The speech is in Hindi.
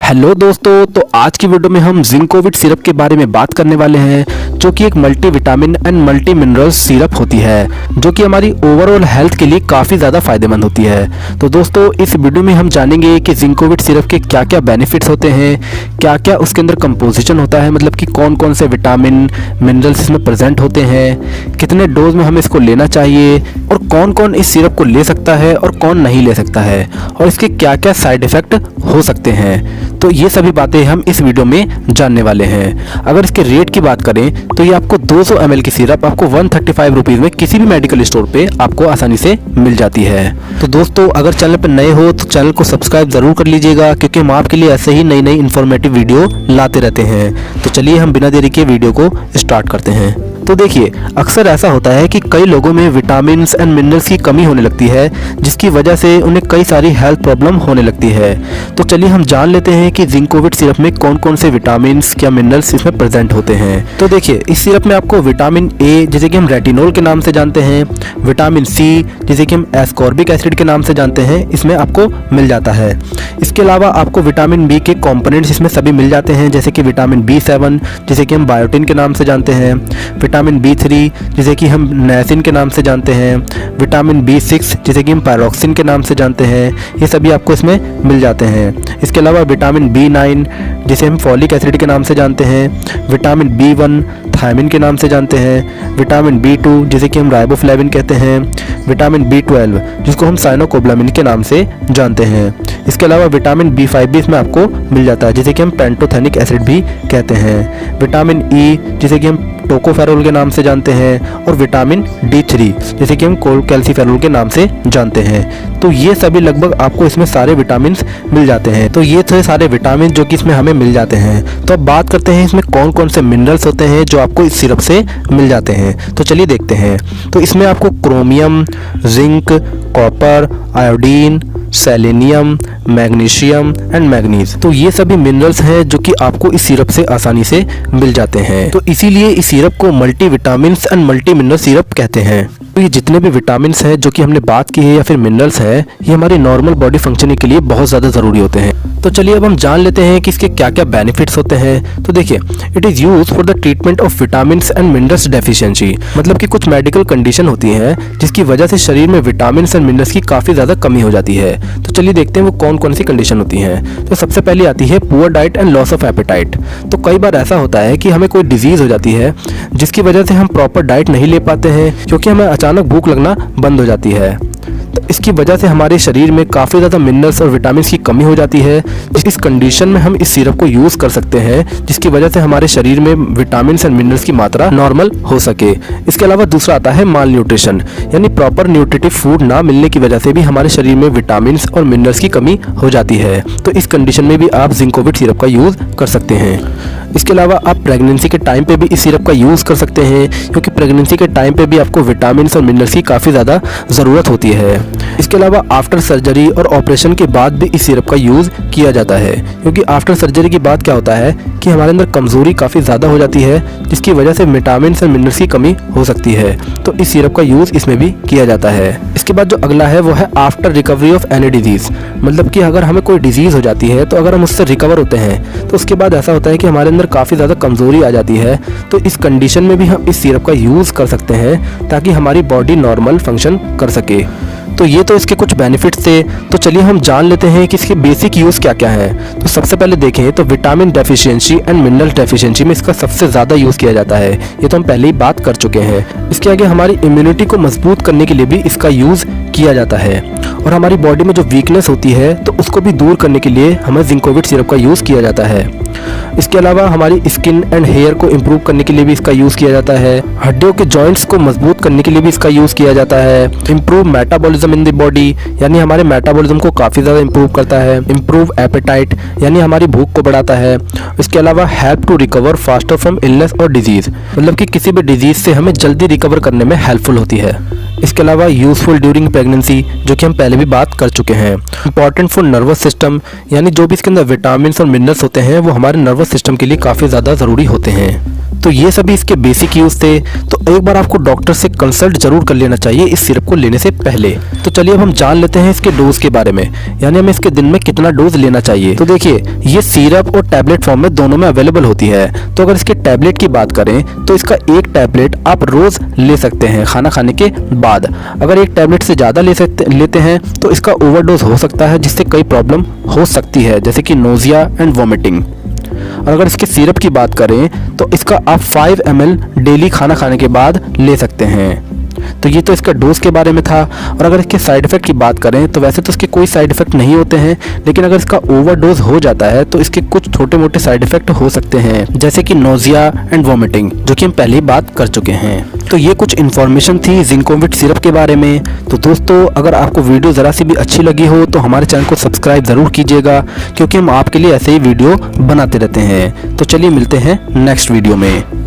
हेलो दोस्तों, तो आज की वीडियो में हम जिंकोविट सिरप के बारे में बात करने वाले हैं, जो कि एक multivitamin and multi mineral syrup होती है, जो कि हमारी ओवरऑल हेल्थ के लिए काफ़ी ज़्यादा फायदेमंद होती है। तो दोस्तों, इस वीडियो में हम जानेंगे कि जिंकोविट सिरप के क्या क्या बेनिफिट्स होते हैं, क्या क्या उसके अंदर कंपोजिशन होता है, मतलब कि कौन कौन से विटामिन मिनरल्स इसमें प्रेजेंट होते हैं, कितने डोज में हमें इसको लेना चाहिए और कौन कौन इस सिरप को ले सकता है और कौन नहीं ले सकता है, और इसके क्या क्या साइड इफ़ेक्ट हो सकते हैं। तो ये सभी बातें हम इस वीडियो में जानने वाले हैं। अगर इसके रेट की बात करें तो ये आपको 200 ml की सिरप आपको 135 रुपीज़ में किसी भी मेडिकल स्टोर पे आपको आसानी से मिल जाती है। तो दोस्तों, अगर चैनल पर नए हो तो चैनल को सब्सक्राइब जरूर कर लीजिएगा, क्योंकि हम आपके लिए ऐसे ही नई नई इन्फॉर्मेटिव वीडियो लाते रहते हैं। तो चलिए हम बिना देरी के वीडियो को स्टार्ट करते हैं। तो देखिए, अक्सर ऐसा होता है कि कई लोगों में विटामिन्स एंड मिनरल्स की कमी होने लगती है, जिसकी वजह से उन्हें कई सारी हेल्थ प्रॉब्लम होने लगती है। तो चलिए हम जान लेते हैं कि जिंकोविट सिरप में कौन कौन से विटामिन्स या मिनरल्स इसमें प्रेजेंट होते हैं। तो देखिए, इस सिरप में आपको विटामिन ए, जिसे कि हम रेटिनोल के नाम से जानते हैं, विटामिन सी, जिसे कि हम एस्कॉर्बिक एसिड के नाम से जानते हैं, इसमें आपको मिल जाता है। इसके अलावा आपको विटामिन बी के कॉम्पोनेंट्स इसमें सभी मिल जाते हैं, जैसे कि विटामिन B7, जिसे कि हम बायोटिन के नाम से जानते हैं, विटामिन B3, जिसे कि हम नायसिन के नाम से जानते हैं, विटामिन B6, जिसे कि हम पायरोक्सिन के नाम से जानते हैं, ये सभी आपको इसमें मिल जाते हैं। इसके अलावा विटामिन B9, जिसे हम फॉलिक एसिड के नाम से जानते हैं, विटामिन B1 थायमिन के नाम से जानते हैं, विटामिन B2, जिसे कि हम राइबोफ्लेविन कहते हैं, विटामिन B12, जिसको हम साइनोकोबालामिन के नाम से जानते हैं। इसके अलावा विटामिन B5 भी इसमें आपको मिल जाता है, जिसे कि हम पेंटोथेनिक एसिड भी कहते हैं, विटामिन ई, जिसे कि हम टोकोफेरोल के नाम से जानते हैं, और विटामिन D3, जिसे कि हम कैल्सीफेरोल के नाम से जानते हैं। तो ये सभी लगभग आपको इसमें सारे विटामिन मिल जाते हैं। तो ये थे सारे विटामिन जो कि इसमें हमें मिल जाते हैं। तो अब बात करते हैं इसमें कौन कौन से मिनरल्स होते हैं जो आपको इस सिरप से मिल जाते हैं। तो चलिए देखते हैं। तो इसमें आपको chromium, zinc, copper, iodine, selenium, magnesium and manganese, तो ये सभी मिनरल्स हैं जो कि आपको इस सिरप से आसानी से मिल जाते हैं। तो इसीलिए इस सिरप को multi vitamins and multi mineral syrup कहते हैं। तो ये जितने भी विटामिन्स हैं जो कि हमने बात की है या फिर मिनरल्स हैं, ये हमारी नॉर्मल बॉडी फंक्शनिंग के लिए बहुत ज़्यादा ज़रूरी होते हैं। तो चलिए अब हम जान लेते हैं कि इसके क्या क्या बेनिफिट्स होते हैं। तो देखिए, it is use for the treatment of vitamins and minerals deficiency, मतलब कि कुछ मेडिकल कंडीशन होती हैं जिसकी वजह से शरीर में विटामिन्स एंड मिनरल्स की काफ़ी ज़्यादा कमी हो जाती है। तो चलिए देखते हैं वो कौन कौन सी कंडीशन होती हैं। तो सबसे पहले आती है poor diet and loss of appetite. तो कई बार ऐसा होता है कि हमें कोई डिजीज़ हो जाती है जिसकी वजह से हम प्रॉपर डाइट नहीं ले पाते हैं, क्योंकि हमें अचानक भूख लगना बंद हो जाती है। तो इसकी वजह से हमारे शरीर में काफ़ी ज़्यादा मिनरल्स और विटामिन की कमी हो जाती है। इस कंडीशन में हम इस सिरप को यूज़ कर सकते हैं, जिसकी वजह से हमारे शरीर में विटामिन एंड मिनरल्स की मात्रा नॉर्मल हो सके। इसके अलावा दूसरा आता है माल न्यूट्रिशन, यानी प्रॉपर न्यूट्रिटिव फूड ना मिलने की वजह से भी हमारे शरीर में विटामिन और मिनरल्स की कमी हो जाती है। तो इस कंडीशन में भी आप जिंकोविट सिरप का यूज़ कर सकते हैं। इसके अलावा आप प्रेगनेंसी के टाइम पे भी इस सिरप का यूज़ कर सकते हैं, क्योंकि प्रेगनेंसी के टाइम पे भी आपको विटामिन और मिनरल्स की काफ़ी ज़्यादा ज़रूरत होती है। इसके अलावा आफ्टर सर्जरी और ऑपरेशन के बाद भी इस सिरप का यूज़ किया जाता है, क्योंकि आफ्टर सर्जरी के बाद क्या होता है कि हमारे अंदर कमज़ोरी काफ़ी ज़्यादा हो जाती है, जिसकी वजह से विटामिन और मिनरल्स की कमी हो सकती है। तो इस सिरप का यूज़ इसमें भी किया जाता है। इसके बाद जो अगला है वो है after recovery of any disease, मतलब कि अगर हमें कोई डिजीज़ हो जाती है तो अगर हम उससे रिकवर होते हैं तो उसके बाद ऐसा होता है कि हमारे अंदर काफ़ी ज़्यादा कमज़ोरी आ जाती है। तो इस कंडीशन में भी हम इस सिरप का यूज़ कर सकते हैं, ताकि हमारी बॉडी नॉर्मल फंक्शन कर सके। तो ये तो इसके कुछ बेनिफिट्स थे। तो चलिए हम जान लेते हैं कि इसके बेसिक यूज़ क्या क्या है। तो सबसे पहले देखें तो vitamin deficiency and mineral deficiency में इसका सबसे ज़्यादा यूज़ किया जाता है। ये तो हम पहले ही बात कर चुके हैं। इसके आगे हमारी इम्यूनिटी को मजबूत करने के लिए भी इसका यूज़ किया जाता है, और हमारी बॉडी में जो वीकनेस होती है तो उसको भी दूर करने के लिए हमें जिंकोविट सिरप का यूज़ किया जाता है। इसके अलावा हमारी स्किन एंड हेयर को इम्प्रूव करने के लिए भी इसका यूज़ किया जाता है। हड्डियों के जॉइंट्स को मजबूत करने के लिए भी इसका यूज़ किया जाता है। Improve metabolism in the body, यानी हमारे मेटाबॉलिज्म को काफ़ी ज़्यादा इम्प्रूव करता है। इम्प्रूव एपेटाइट, यानी हमारी भूख को बढ़ाता है। इसके अलावा help to recover faster from illness और डिजीज़, मतलब कि किसी भी डिजीज़ से हमें जल्दी रिकवर करने में हेल्पफुल होती है। इसके अलावा यूज़फुल ड्यूरिंग प्रेगनेंसी, जो कि हम पहले भी बात कर चुके हैं। इंपॉर्टेंट फॉर नर्वस सिस्टम, यानी जो भी इसके अंदर विटामिन और मिनरल्स होते हैं वो हमारे नर्वस सिस्टम के लिए काफ़ी ज़्यादा ज़रूरी होते हैं। तो ये सभी इसके बेसिक यूज थे। तो एक बार आपको डॉक्टर से कंसल्ट जरूर कर लेना चाहिए इस सिरप को लेने से पहले। तो चलिए अब हम जान लेते हैं इसके डोज के बारे में, यानी हमें इसके दिन में कितना डोज लेना चाहिए। तो देखिए, ये सिरप और टैबलेट फॉर्म में दोनों में अवेलेबल होती है। तो अगर इसके टैबलेट की बात करें तो इसका एक टैबलेट आप रोज ले सकते हैं खाना खाने के बाद। अगर एक टैबलेट से ज़्यादा लेते हैं तो इसका ओवरडोज हो सकता है, जिससे कई प्रॉब्लम हो सकती है, जैसे कि नोजिया एंड वॉमिटिंग। और अगर इसके सिरप की बात करें तो इसका आप 5 ml डेली खाना खाने के बाद ले सकते हैं। तो ये तो इसका डोज के बारे में था। और अगर इसके साइड इफेक्ट की बात करें तो वैसे तो इसके कोई साइड इफेक्ट नहीं होते हैं, लेकिन अगर इसका ओवरडोज हो जाता है तो इसके कुछ छोटे मोटे साइड इफेक्ट हो सकते हैं, जैसे कि नोजिया एंड वॉमिटिंग, जो कि हम पहले ही बात कर चुके हैं। तो ये कुछ इन्फॉर्मेशन थी जिंकोविट सिरप के बारे में। तो दोस्तों, अगर आपको वीडियो ज़रा सी भी अच्छी लगी हो तो हमारे चैनल को सब्सक्राइब ज़रूर कीजिएगा, क्योंकि हम आपके लिए ऐसे ही वीडियो बनाते रहते हैं। तो चलिए मिलते हैं नेक्स्ट वीडियो में।